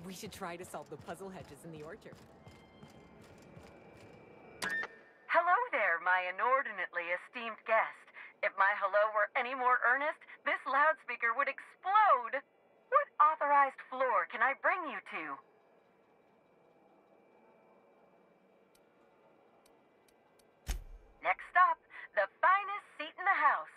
We should try to solve the puzzle hedges in the orchard. Hello there, my inordinately esteemed guest. If my hello were any more earnest, this loudspeaker would explode. What authorized floor can I bring you to? Next stop, the finest seat in the house.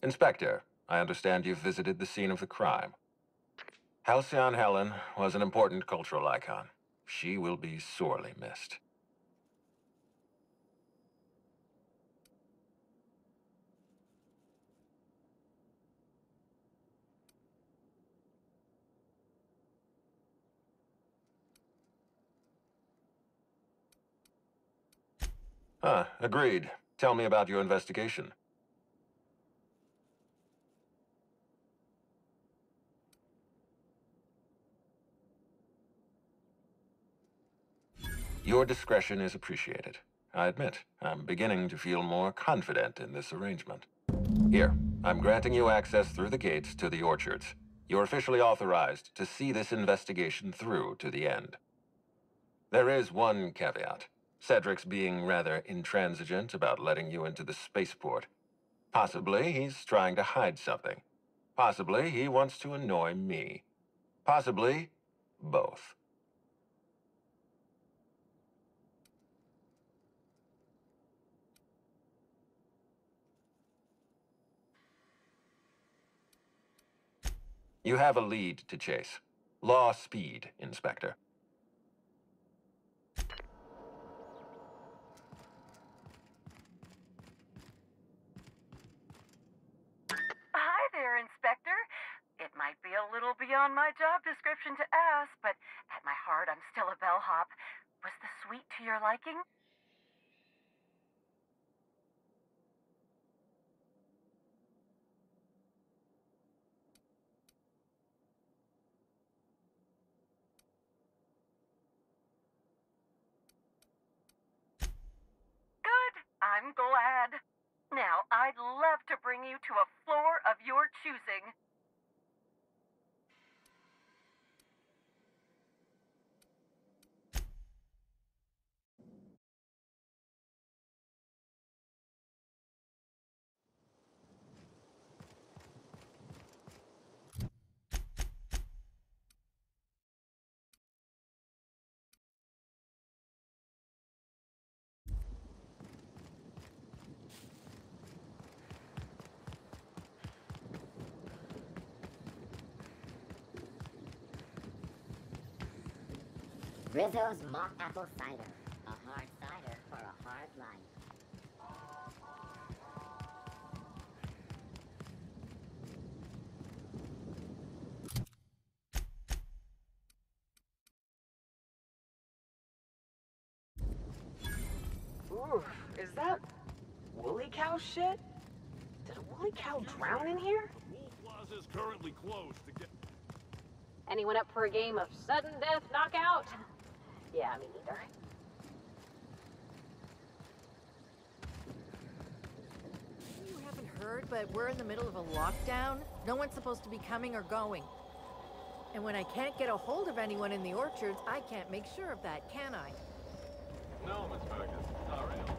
Inspector, I understand you've visited the scene of the crime. Halcyon Helen was an important cultural icon. She will be sorely missed. Agreed. Tell me about your investigation. Your discretion is appreciated. I admit, I'm beginning to feel more confident in this arrangement. Here, I'm granting you access through the gates to the orchards. You're officially authorized to see this investigation through to the end. There is one caveat. Cedric's being rather intransigent about letting you into the spaceport. Possibly he's trying to hide something. Possibly he wants to annoy me. Possibly both. You have a lead to chase. Law speed, Inspector. Hi there, Inspector. It might be a little beyond my job description to ask, but at my heart, I'm still a bellhop. Was the suite to your liking? Good. I'm glad. Now, I'd love to bring you to a floor of your choosing. Rizzo's mock apple cider. A hard cider for a hard life. Oof, is that woolly cow shit? Did a woolly cow drown in here? Wool Plaza is currently closed to get... Anyone up for a game of sudden death knockout? Yeah, me neither. You haven't heard, but we're in the middle of a lockdown. No one's supposed to be coming or going. And when I can't get a hold of anyone in the orchards, I can't make sure of that, can I? No, Miss Fergus, not real.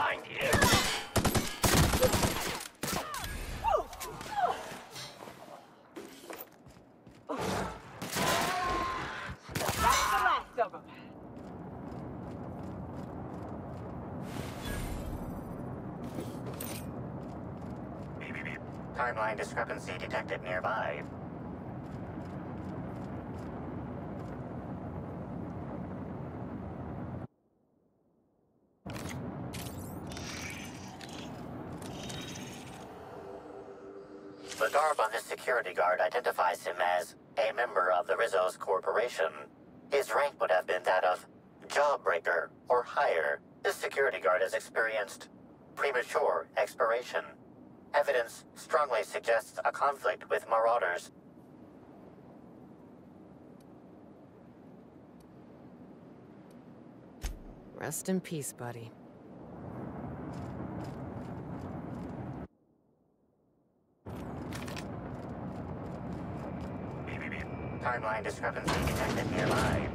find you. That's the last of them. Timeline discrepancy detected nearby. The garb on this security guard identifies him as a member of the Rizzo's corporation. His rank would have been that of jawbreaker or higher. This security guard has experienced premature expiration. Evidence strongly suggests a conflict with marauders. Rest in peace, buddy. Timeline discrepancy detected nearby.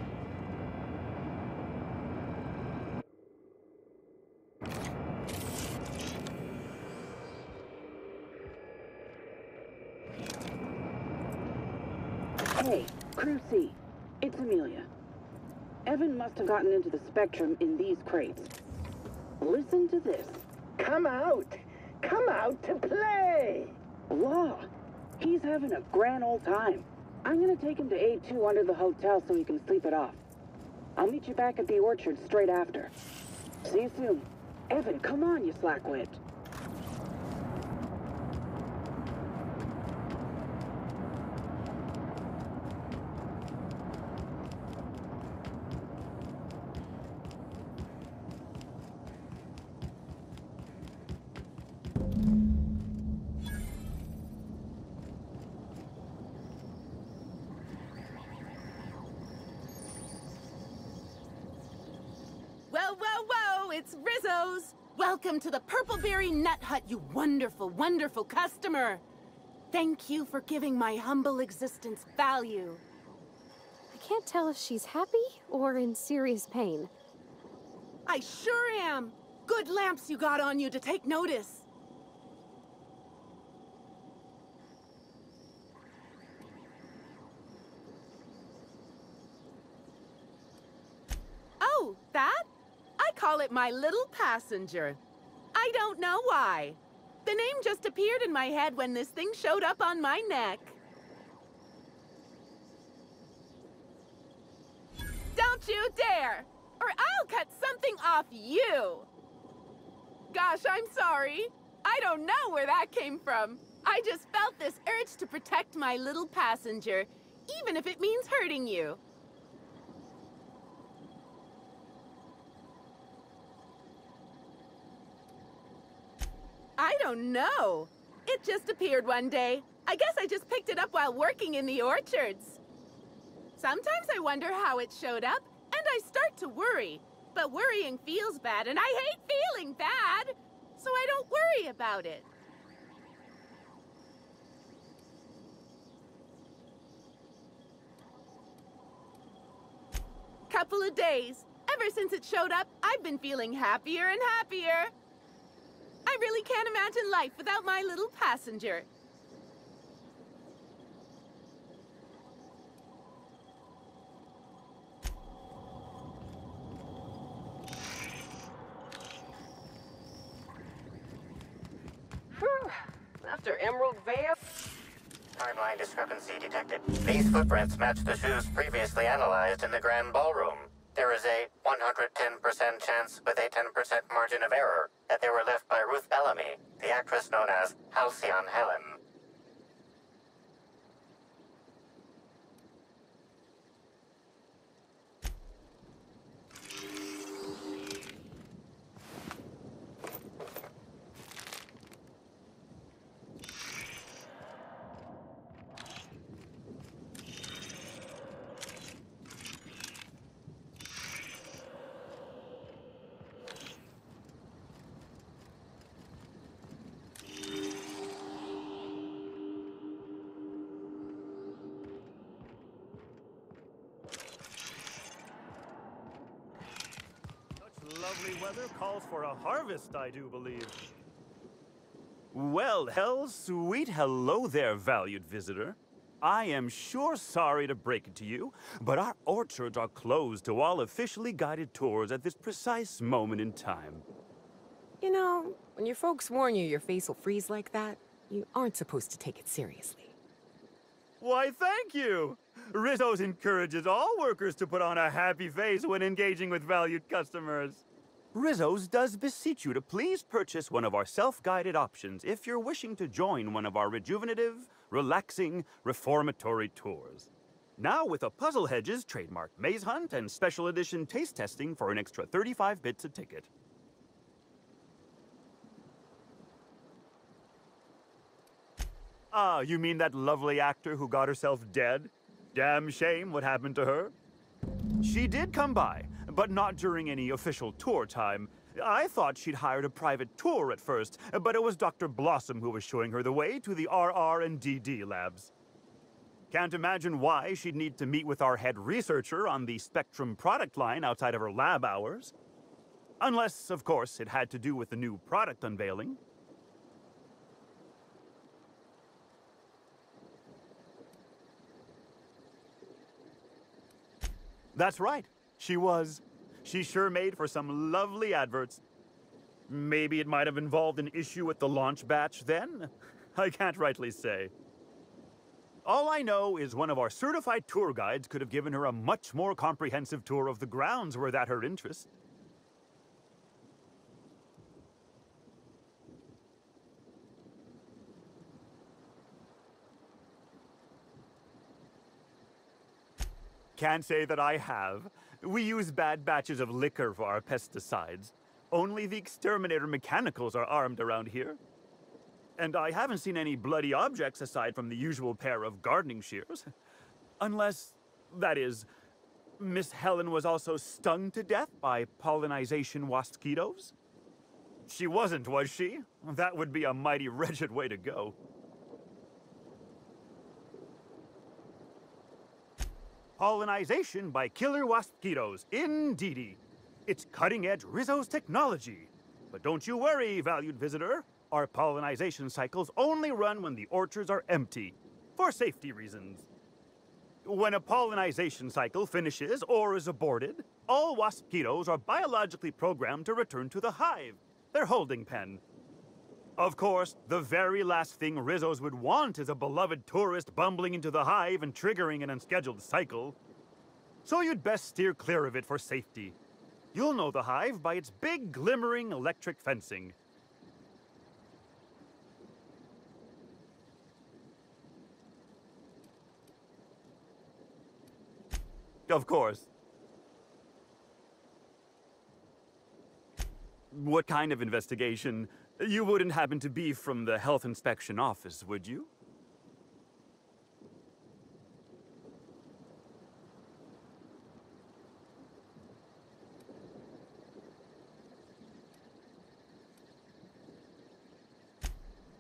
Hey, Crew C. It's Amelia. Evan must have gotten into the Spectrum in these crates. Listen to this. Come out! Come out to play! Law. He's having a grand old time. I'm gonna take him to A2 under the hotel so he can sleep it off. I'll meet you back at the orchard straight after. See you soon. Evan, come on, you slackwit. Whoa, whoa, whoa! It's Rizzo's! Welcome to the Purpleberry Nut Hut, you wonderful, wonderful customer! Thank you for giving my humble existence value. I can't tell if she's happy or in serious pain. I sure am! Good lamps you got on you to take notice. Oh, that? I call it my little passenger. I don't know why. The name just appeared in my head when this thing showed up on my neck. Don't you dare! Or I'll cut something off you! Gosh, I'm sorry. I don't know where that came from. I just felt this urge to protect my little passenger, even if it means hurting you. I don't know. It just appeared one day. I guess I just picked it up while working in the orchards. Sometimes I wonder how it showed up, and I start to worry. But worrying feels bad, and I hate feeling bad. So I don't worry about it. Couple of days. Ever since it showed up, I've been feeling happier and happier. I really can't imagine life without my little passenger. After Emerald Vale. Timeline discrepancy detected. These footprints match the shoes previously analyzed in the Grand Ballroom. There is a 110% chance with a 10% margin of error that they were left by Ruth Bellamy, the actress known as Halcyon Helen. lovely weather calls for a harvest, I do believe. Well, sweet hello there, valued visitor. I am sure sorry to break it to you, but our orchards are closed to all officially guided tours at this precise moment in time. You know, when your folks warn you your face will freeze like that, you aren't supposed to take it seriously. Why, thank you! Rizzo's encourages all workers to put on a happy face when engaging with valued customers. Rizzo's does beseech you to please purchase one of our self-guided options if you're wishing to join one of our rejuvenative, relaxing, reformatory tours. Now with a Puzzle Hedges trademark maze hunt and special edition taste testing for an extra 35 bits a ticket. Ah, you mean that lovely actor who got herself dead? Damn shame what happened to her. She did come by, but not during any official tour time. I thought she'd hired a private tour at first, but it was Dr. Blossom who was showing her the way to the RR and DD labs. Can't imagine why she'd need to meet with our head researcher on the Spectrum product line outside of her lab hours. Unless, of course, it had to do with the new product unveiling. That's right. She was. She sure made for some lovely adverts. Maybe it might have involved an issue with the launch batch then? I can't rightly say. All I know is one of our certified tour guides could have given her a much more comprehensive tour of the grounds were that her interest. Can't say that I have. We use bad batches of liquor for our pesticides. Only the exterminator mechanicals are armed around here. And I haven't seen any bloody objects aside from the usual pair of gardening shears. Unless, that is, Miss Helen was also stung to death by pollinization mosquitoes? She wasn't, was she? That would be a mighty wretched way to go. Pollinization by killer mosquitoes, indeedy. It's cutting-edge Rizzo's technology. But don't you worry, valued visitor. Our pollinization cycles only run when the orchards are empty, for safety reasons. When a pollinization cycle finishes or is aborted, all mosquitoes are biologically programmed to return to the hive, their holding pen. Of course, the very last thing Rizzo's would want is a beloved tourist bumbling into the hive and triggering an unscheduled cycle. So you'd best steer clear of it for safety. You'll know the hive by its big, glimmering electric fencing. Of course. What kind of investigation? You wouldn't happen to be from the health inspection office, would you?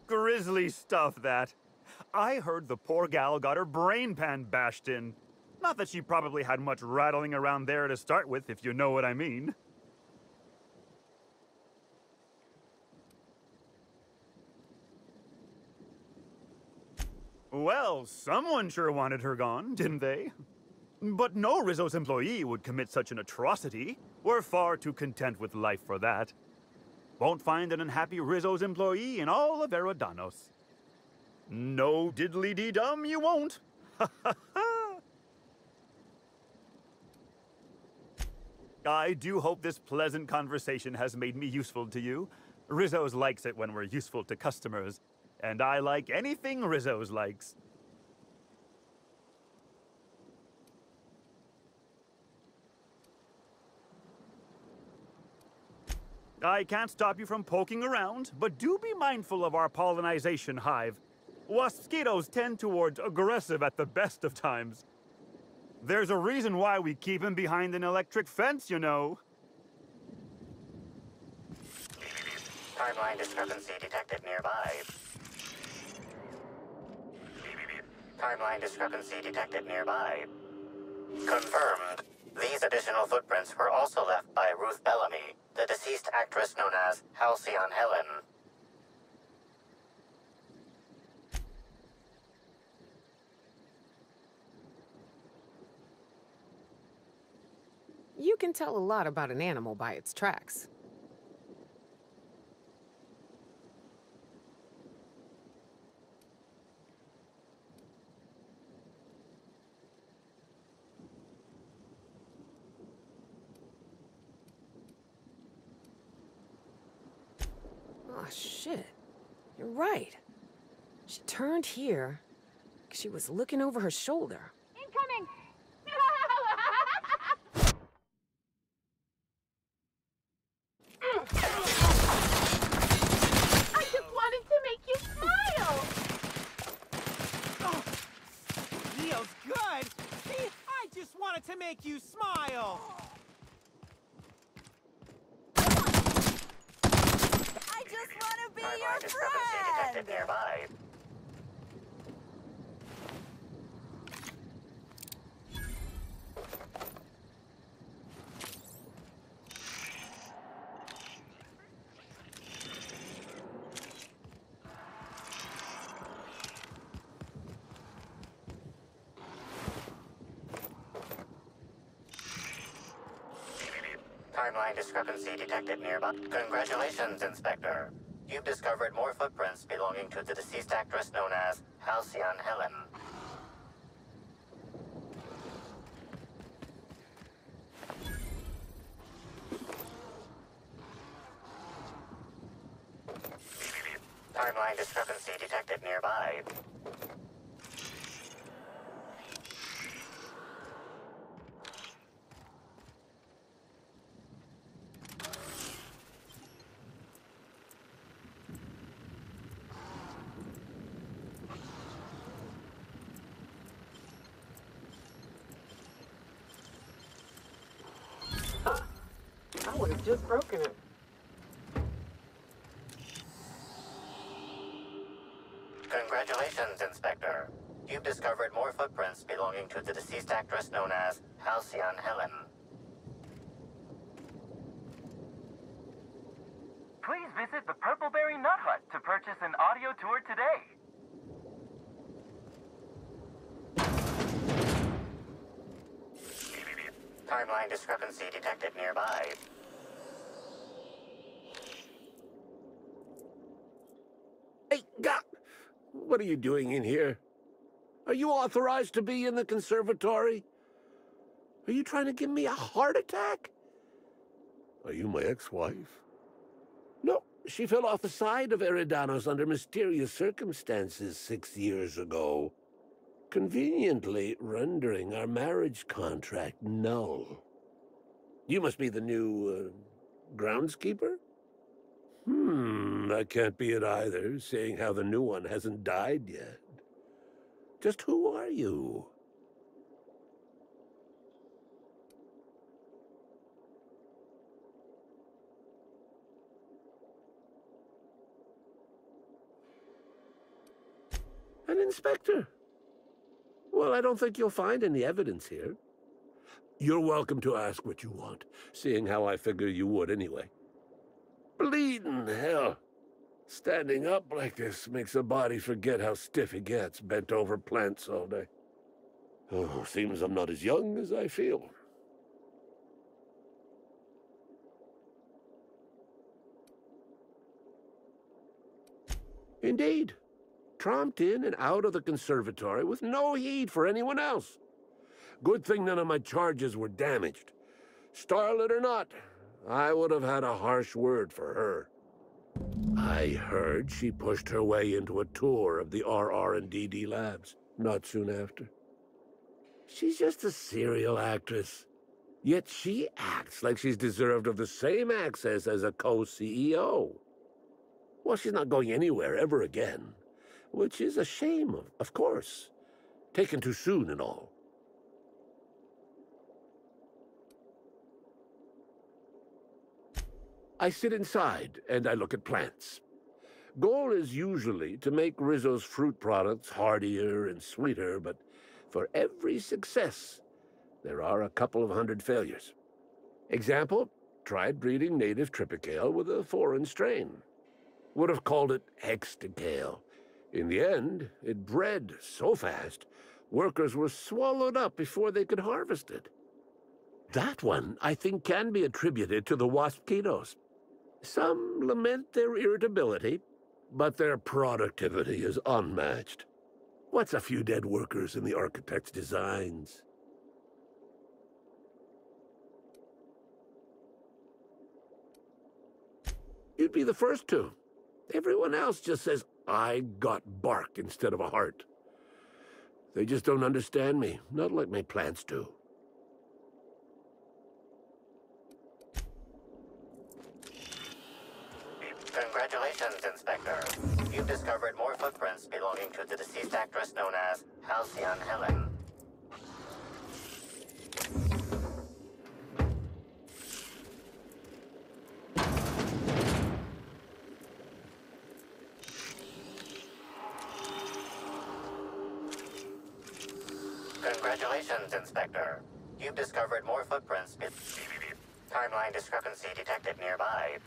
Grisly stuff, that. I heard the poor gal got her brain pan bashed in. Not that she probably had much rattling around there to start with, if you know what I mean. Well, someone sure wanted her gone, didn't they? But no Rizzo's employee would commit such an atrocity. We're far too content with life for that. Won't find an unhappy Rizzo's employee in all of Eridanos. No diddly-dee-dum, you won't. Ha ha ha! I do hope this pleasant conversation has made me useful to you. Rizzo's likes it when we're useful to customers. And I like anything Rizzo's likes. I can't stop you from poking around, but do be mindful of our pollinization hive. Mosquitoes tend towards aggressive at the best of times. There's a reason why we keep him behind an electric fence, you know. Timeline discrepancy detected nearby. Timeline discrepancy detected nearby. Confirmed. These additional footprints were also left by Ruth Bellamy, the the deceased actress known as Halcyon Helen. You can tell a lot about an animal by its tracks. Oh, shit. You're right. She turned here. She was looking over her shoulder. Incoming! I just wanted to make you smile! Oh, Neo's good! See, I just wanted to make you smile! I just want to be Timeline your discrepancy detected friend! nearby. Timeline discrepancy detected nearby. Congratulations, Inspector. You've discovered more footprints belonging to the deceased actress known as Halcyon Helen. Timeline discrepancy detected nearby. I would have just broken it. Congratulations, Inspector. You've discovered more footprints belonging to the deceased actress known as Halcyon Helen. Please visit the Purpleberry Nut Hut to purchase an audio tour today. Timeline discrepancy detected nearby. Hey, what are you doing in here? Are you authorized to be in the conservatory? Are you trying to give me a heart attack? Are you my ex-wife? No, she fell off the side of Eridanos under mysterious circumstances 6 years ago, conveniently rendering our marriage contract null. You must be the new, groundskeeper? That can't be it either, seeing how the new one hasn't died yet. Just who are you? An inspector. Well, I don't think you'll find any evidence here. You're welcome to ask what you want, seeing how I figure you would anyway. Bleeding hell. Standing up like this makes a body forget how stiff it gets, bent over plants all day. Oh, seems I'm not as young as I feel. Indeed. Tromped in and out of the conservatory with no heed for anyone else. Good thing none of my charges were damaged. Starlet or not, I would have had a harsh word for her. I heard she pushed her way into a tour of the RR&DD labs not soon after. She's just a serial actress. Yet she acts like she's deserved of the same access as a co-CEO. Well, she's not going anywhere ever again, which is a shame, of course. Taken too soon and all. I sit inside and I look at plants. Goal is usually to make Rizzo's fruit products hardier and sweeter, but for every success, there are a couple of hundred failures. Example, tried breeding native Tripicale with a foreign strain. Would have called it Hexticale. In the end, it bred so fast, workers were swallowed up before they could harvest it. That one, I think, can be attributed to the waspitos. Some lament their irritability, but their productivity is unmatched. What's a few dead workers in the architect's designs? You'd be the first to. Everyone else just says, I got bark instead of a heart. They just don't understand me, not like my plants do. Congratulations, Inspector. You've discovered more footprints belonging to the deceased actress known as Halcyon Helen. Congratulations, Inspector. You've discovered more footprints. Timeline discrepancy detected nearby.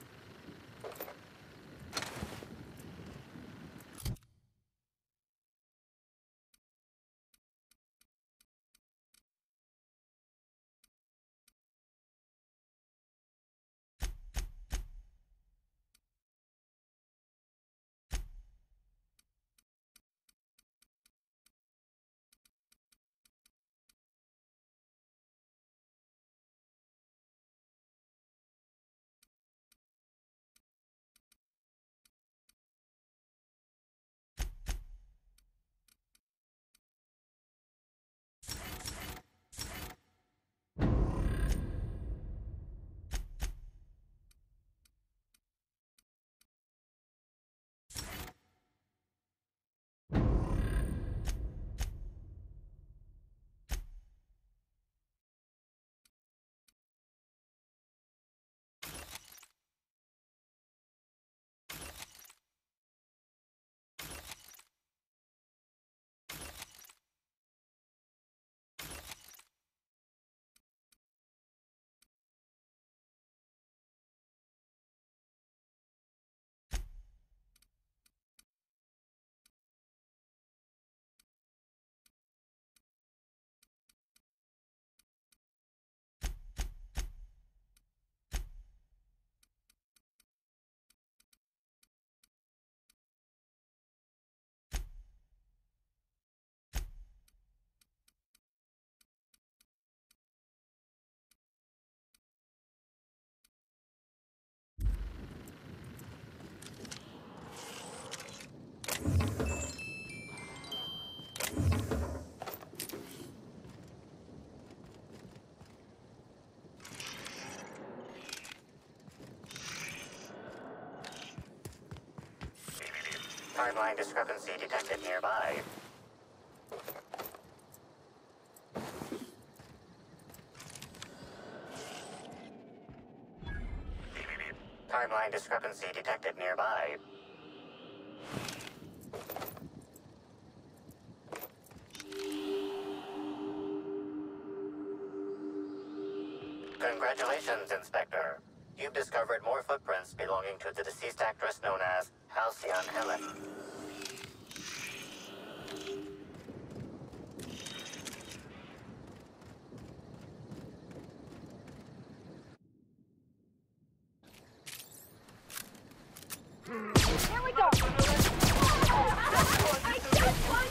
Timeline discrepancy detected nearby. Timeline discrepancy detected nearby. Congratulations, Inspector. You've discovered more footprints belonging to the deceased actress known as Halcyon Helen. Here we go! I just want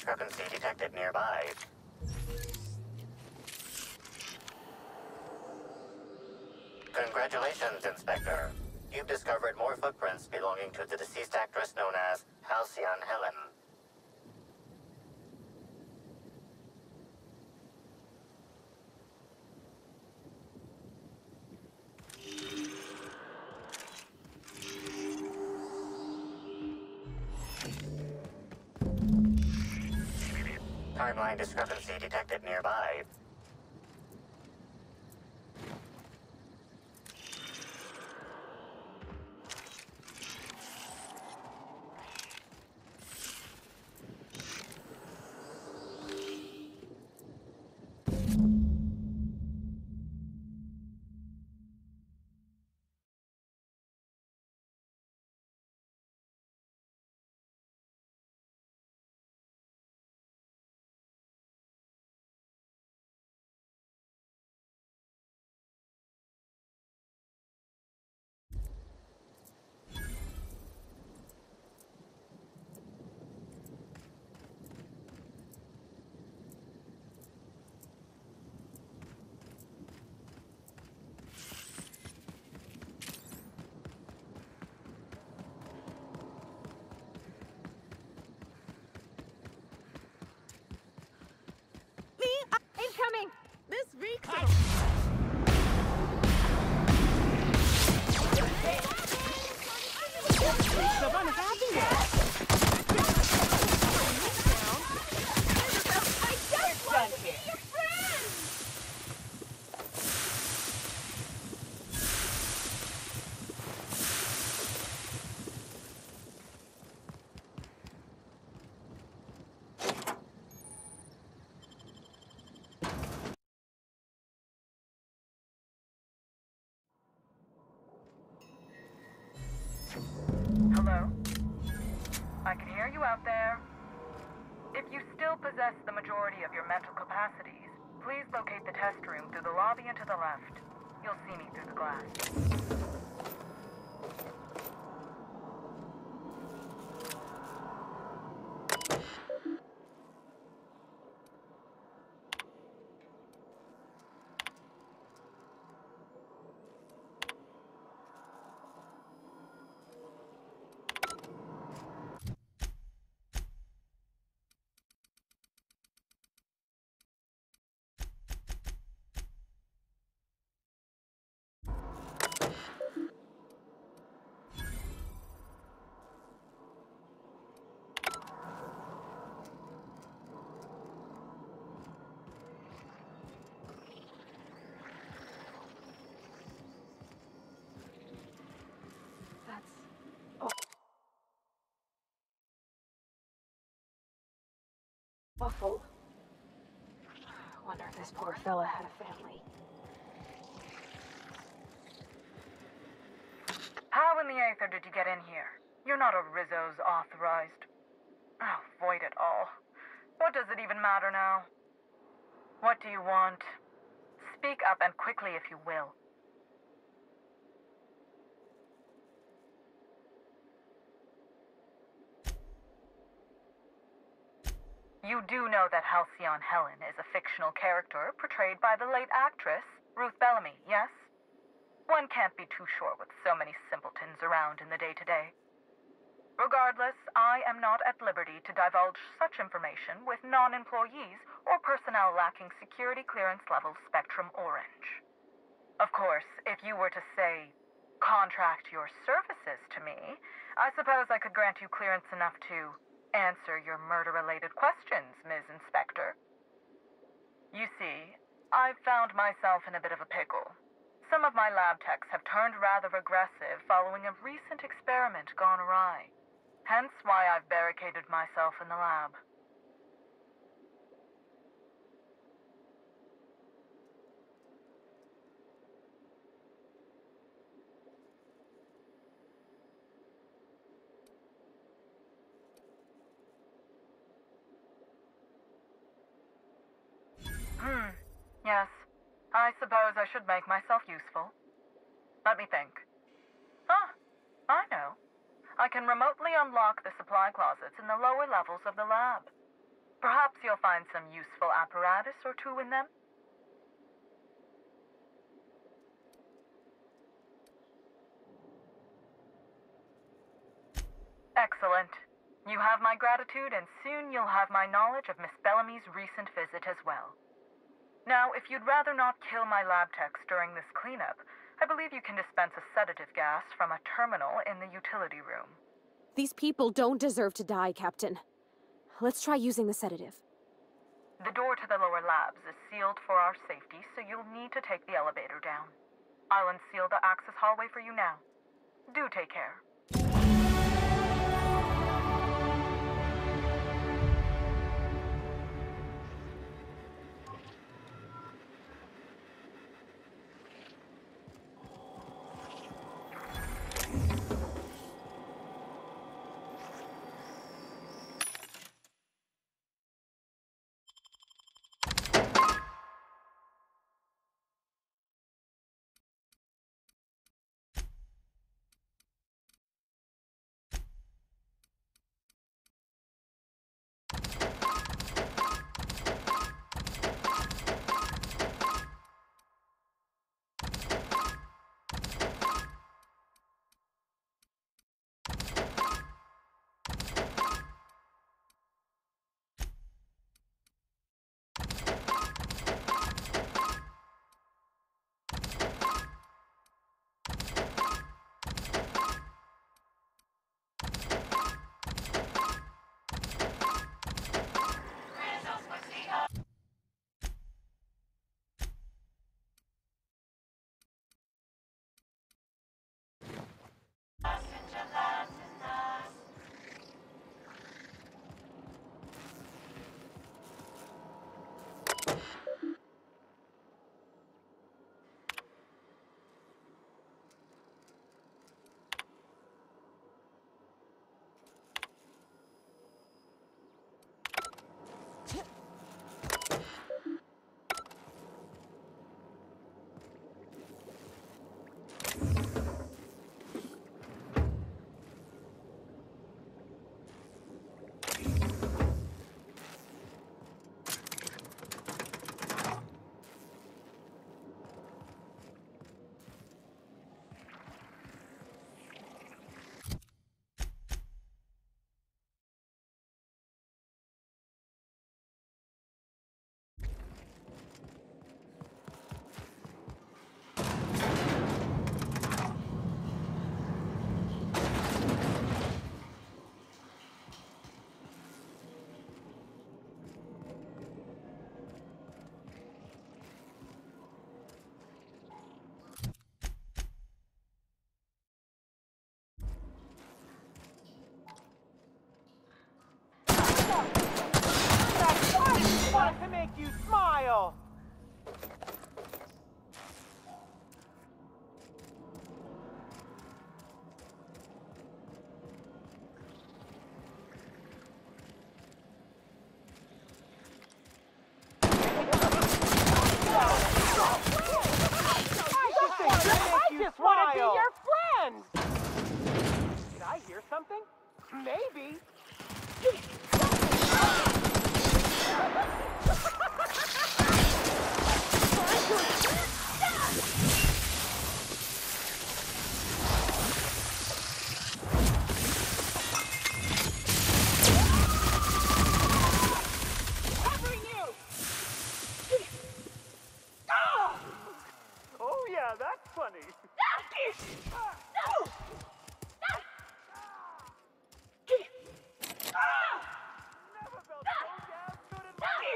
discrepancy detected nearby. Congratulations, Inspector. You've discovered more footprints belonging to the deceased actress known as Halcyon Helen. Timeline discrepancy detected nearby. Incoming! This reeks of... Reeks of unhappiness! I just want to be your friend! Hello? I can hear you out there. If you still possess the majority of your mental capacities, please locate the test room through the lobby and to the left. You'll see me through the glass. Awful. I wonder if this poor fella had a family. How in the aether did you get in here? You're not a Rizzo's authorized. Oh, void it all. What does it even matter now? What do you want? Speak up and quickly if you will. You do know that Halcyon Helen is a fictional character portrayed by the late actress, Ruth Bellamy, yes? One can't be too sure with so many simpletons around in the day-to-day. Regardless, I am not at liberty to divulge such information with non-employees or personnel lacking security clearance level Spectrum Orange. Of course, if you were to, say, contract your services to me, I suppose I could grant you clearance enough to answer your murder-related questions, Ms. Inspector. You see, I've found myself in a bit of a pickle. Some of my lab techs have turned rather aggressive following a recent experiment gone awry. Hence why I've barricaded myself in the lab. Yes. I suppose I should make myself useful. Let me think. Ah, I know. I can remotely unlock the supply closets in the lower levels of the lab. Perhaps you'll find some useful apparatus or two in them. Excellent. You have my gratitude, and soon you'll have my knowledge of Miss Bellamy's recent visit as well. Now, if you'd rather not kill my lab techs during this cleanup, I believe you can dispense a sedative gas from a terminal in the utility room. These people don't deserve to die, Captain. Let's try using the sedative. The door to the lower labs is sealed for our safety, so you'll need to take the elevator down. I'll unseal the access hallway for you now. Do take care. To make you smile. I just want to be your friend. Did I hear something? Maybe. Oh yeah, that's funny. Never felt so damn good in my life.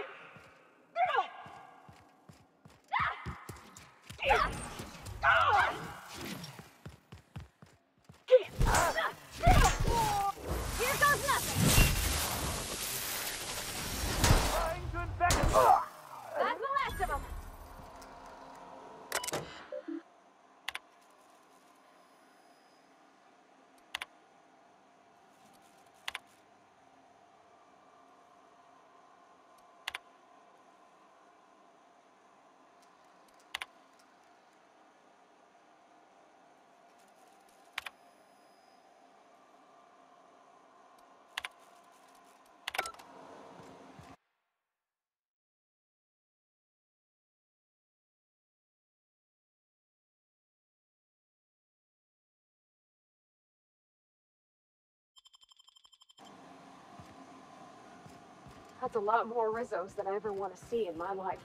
That's a lot more Rizzos than I ever want to see in my life.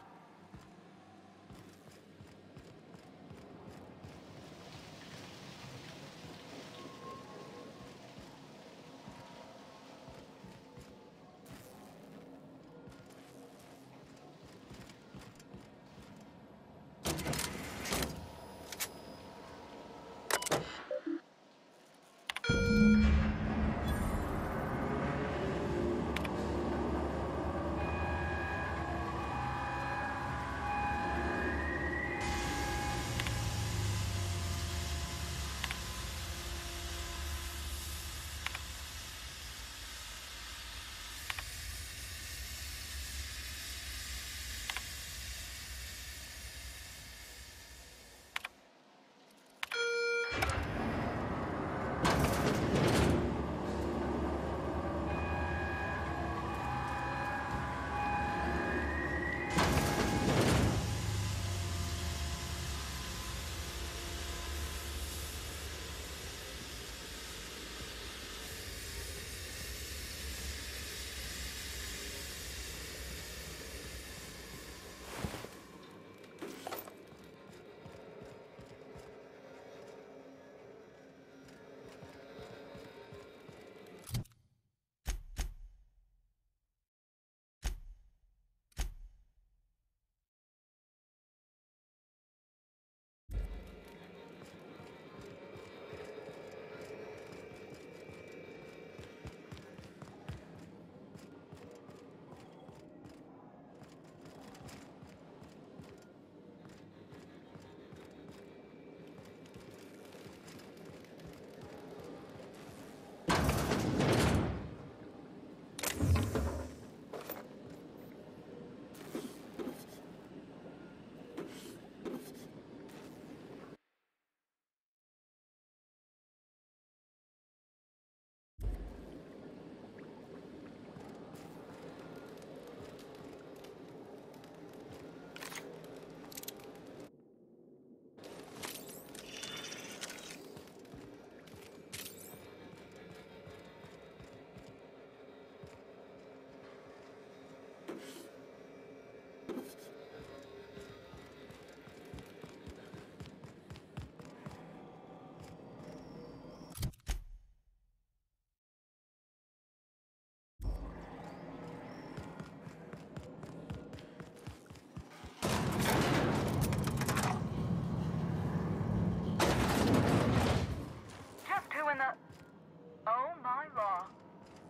Oh my law.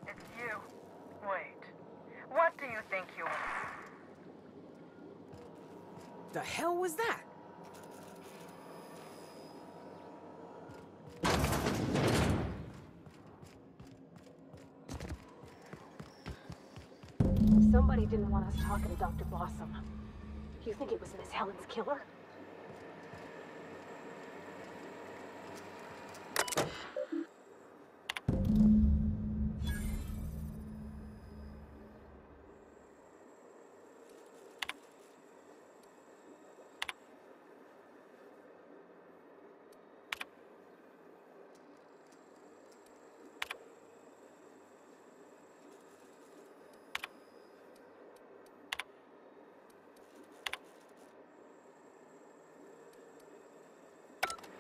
It's you. Wait. What do you think you are? The hell was that? Somebody didn't want us talking to Dr. Blossom. You think it was Miss Helen's killer?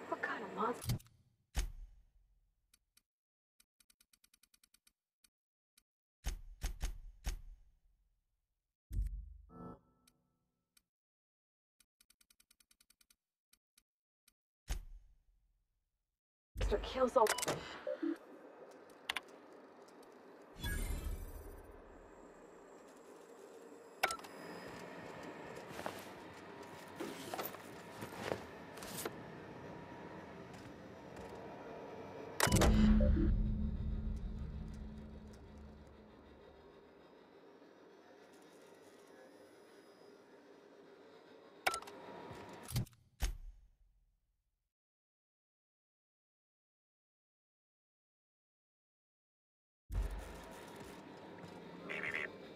What kind of monster? Kills all.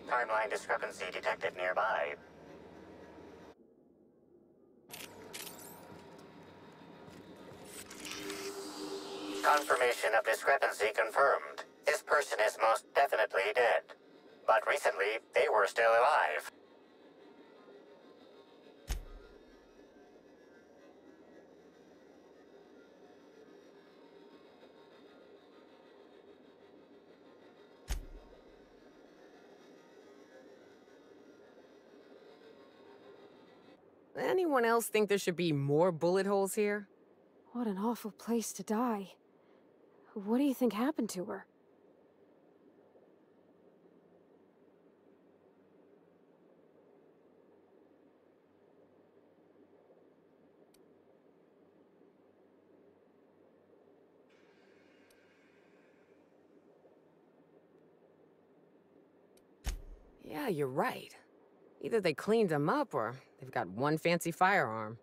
Timeline discrepancy detected nearby. Confirmation of discrepancy confirmed. This person is most definitely dead. but recently they were still alive. Anyone else think there should be more bullet holes here? What an awful place to die. What do you think happened to her? Yeah, you're right. Either they cleaned them up or they've got one fancy firearm.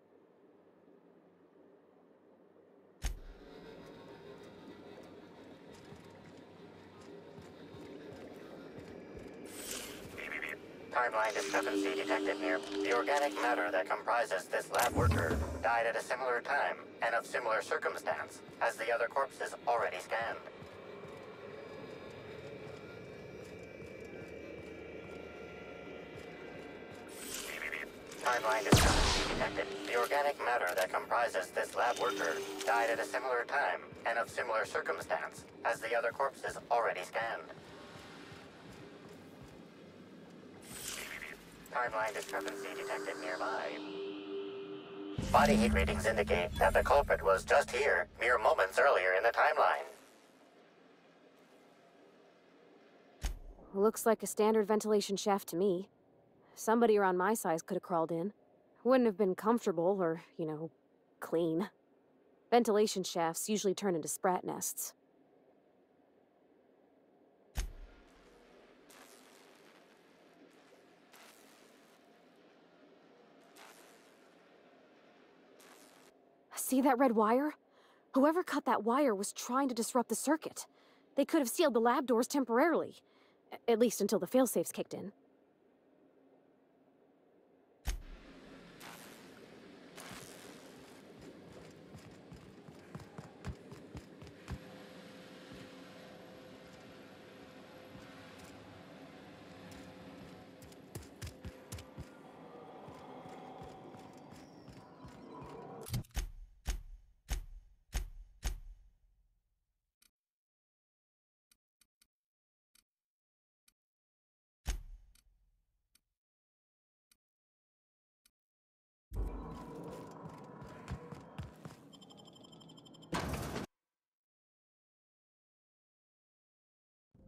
Timeline discrepancy detected near. The organic matter that comprises this lab worker died at a similar time and of similar circumstance as the other corpses already scanned. Timeline discrepancy detected. The organic matter that comprises this lab worker died at a similar time and of similar circumstance as the other corpses already scanned. Timeline discrepancy detected nearby. Body heat readings indicate that the culprit was just here mere moments earlier in the timeline. Looks like a standard ventilation shaft to me. Somebody around my size could have crawled in. Wouldn't have been comfortable or, clean. Ventilation shafts usually turn into sprat nests. See that red wire? Whoever cut that wire was trying to disrupt the circuit. They could have sealed the lab doors temporarily. At least until the failsafes kicked in.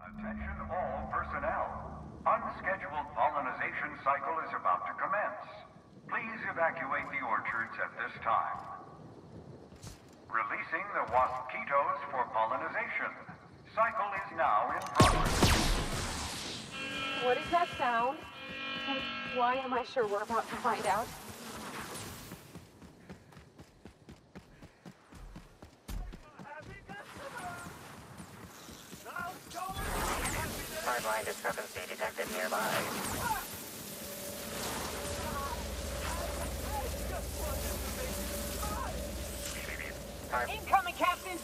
Attention all personnel. Unscheduled pollinization cycle is about to commence. Please evacuate the orchards at this time. Releasing the waspitos for pollinization. Cycle is now in progress. What is that sound? And why am I sure we're about to find out? Timeline discrepancy detected nearby. Incoming, Captain!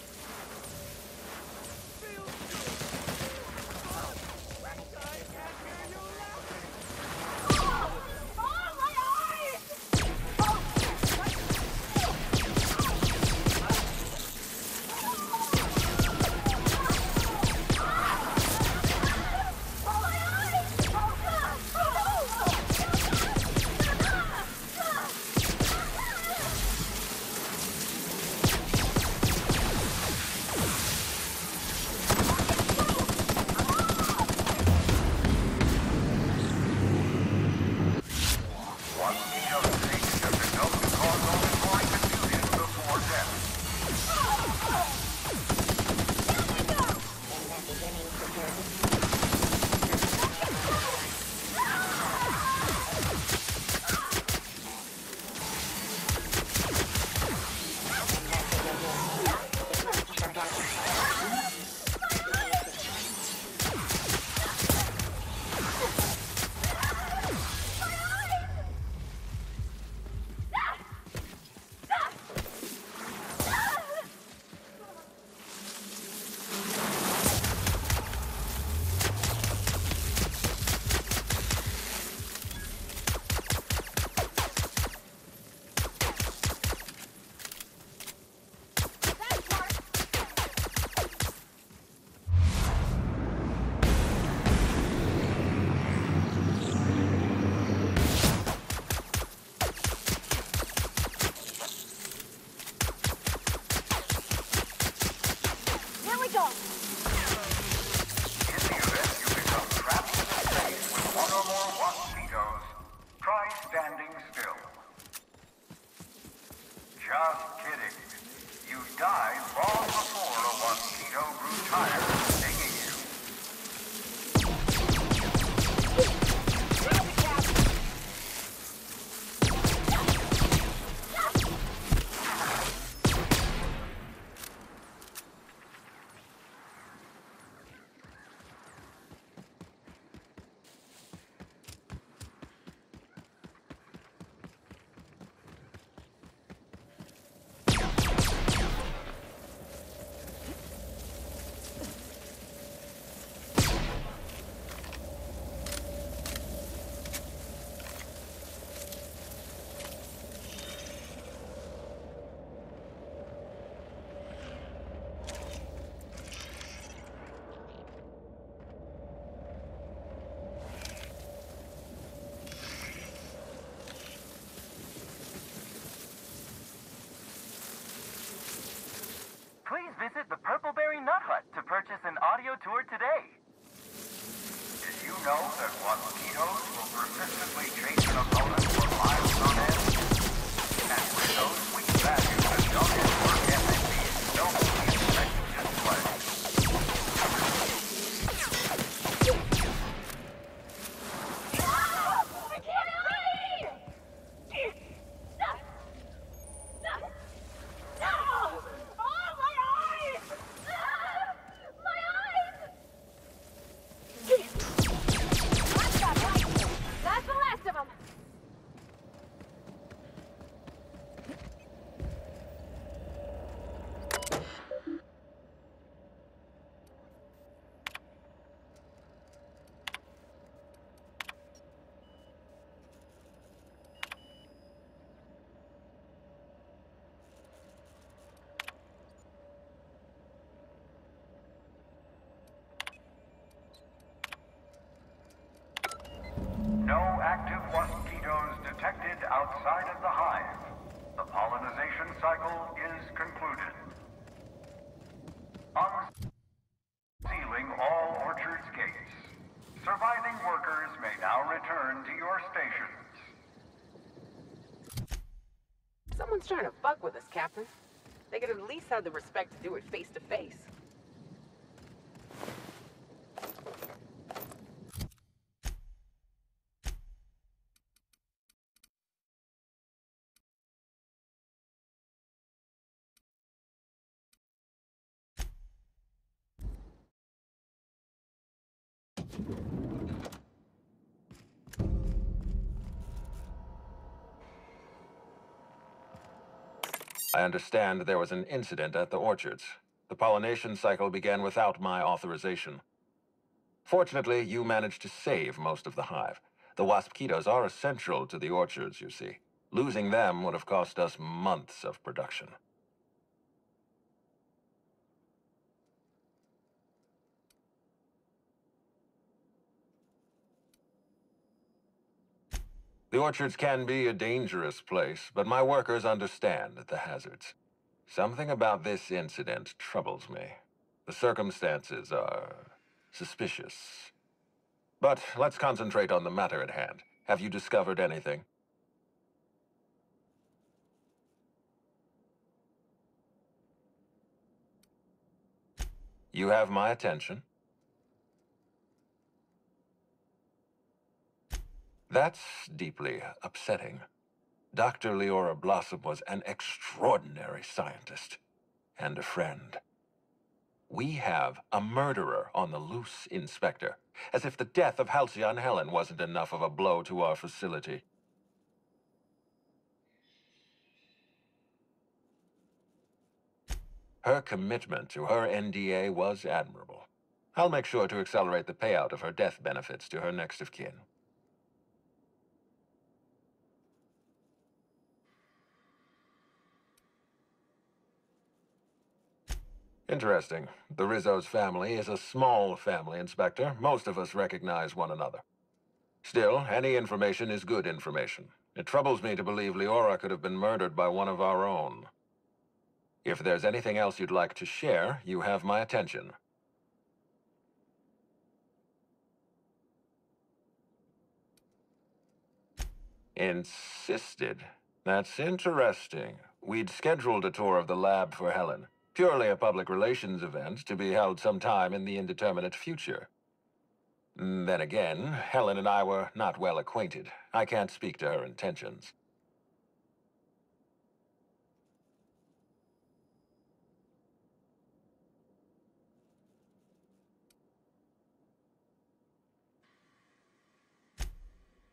Just kidding. You died long before a mosquito grew tired of stinging you. Please visit the Purpleberry Nut Hut to purchase an audio tour today. Did you know that mosquitoes will persistently chase an opponent for miles on end? And with those sweet values that don't end work ethic, nobody expects display. I can't breathe! No! Oh, my eyes! My eyes! That's the last of them. No active mosquitoes detected outside of the hive. The pollinization cycle is concluded. Unsealing all orchards gates. Surviving workers may now return to your stations. Someone's trying to fuck with us, Captain. They could at least have the respect to do it face to face. I understand there was an incident at the orchards. The pollination cycle began without my authorization. Fortunately, you managed to save most of the hive. The waspquitos are essential to the orchards, you see. Losing them would have cost us months of production. The orchards can be a dangerous place, but my workers understand the hazards. Something about this incident troubles me. The circumstances are suspicious. But let's concentrate on the matter at hand. Have you discovered anything? You have my attention. That's deeply upsetting. Dr. Leora Blossom was an extraordinary scientist and a friend. We have a murderer on the loose, Inspector, as if the death of Halcyon Helen wasn't enough of a blow to our facility. Her commitment to her NDA was admirable. I'll make sure to accelerate the payout of her death benefits to her next of kin. Interesting. The Rizzo's family is a small family, Inspector. Most of us recognize one another. Still, any information is good information. It troubles me to believe Leora could have been murdered by one of our own. If there's anything else you'd like to share, you have my attention. Insisted. That's interesting. We'd scheduled a tour of the lab for Helen. Purely a public relations event to be held sometime in the indeterminate future. Then again, Helen and I were not well acquainted. I can't speak to her intentions.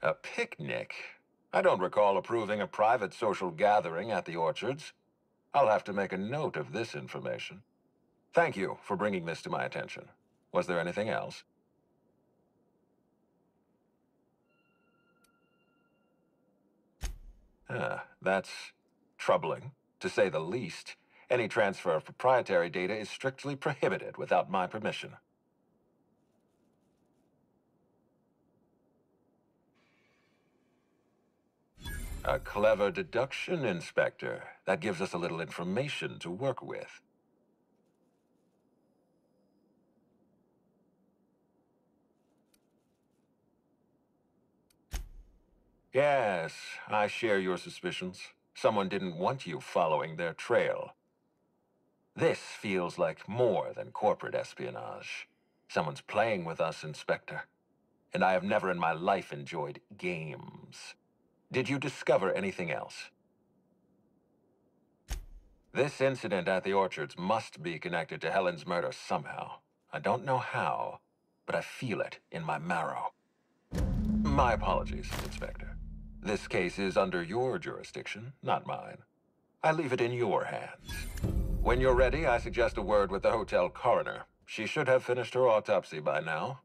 A picnic? I don't recall approving a private social gathering at the orchards. I'll have to make a note of this information. Thank you for bringing this to my attention. Was there anything else? That's troubling, to say the least. Any transfer of proprietary data is strictly prohibited without my permission. A clever deduction, Inspector. That gives us a little information to work with. Yes, I share your suspicions. Someone didn't want you following their trail. This feels like more than corporate espionage. Someone's playing with us, Inspector. And I have never in my life enjoyed games. Did you discover anything else? This incident at the orchards must be connected to Helen's murder somehow. I don't know how, but I feel it in my marrow. My apologies, Inspector. This case is under your jurisdiction, not mine. I leave it in your hands. When you're ready, I suggest a word with the hotel coroner. She should have finished her autopsy by now.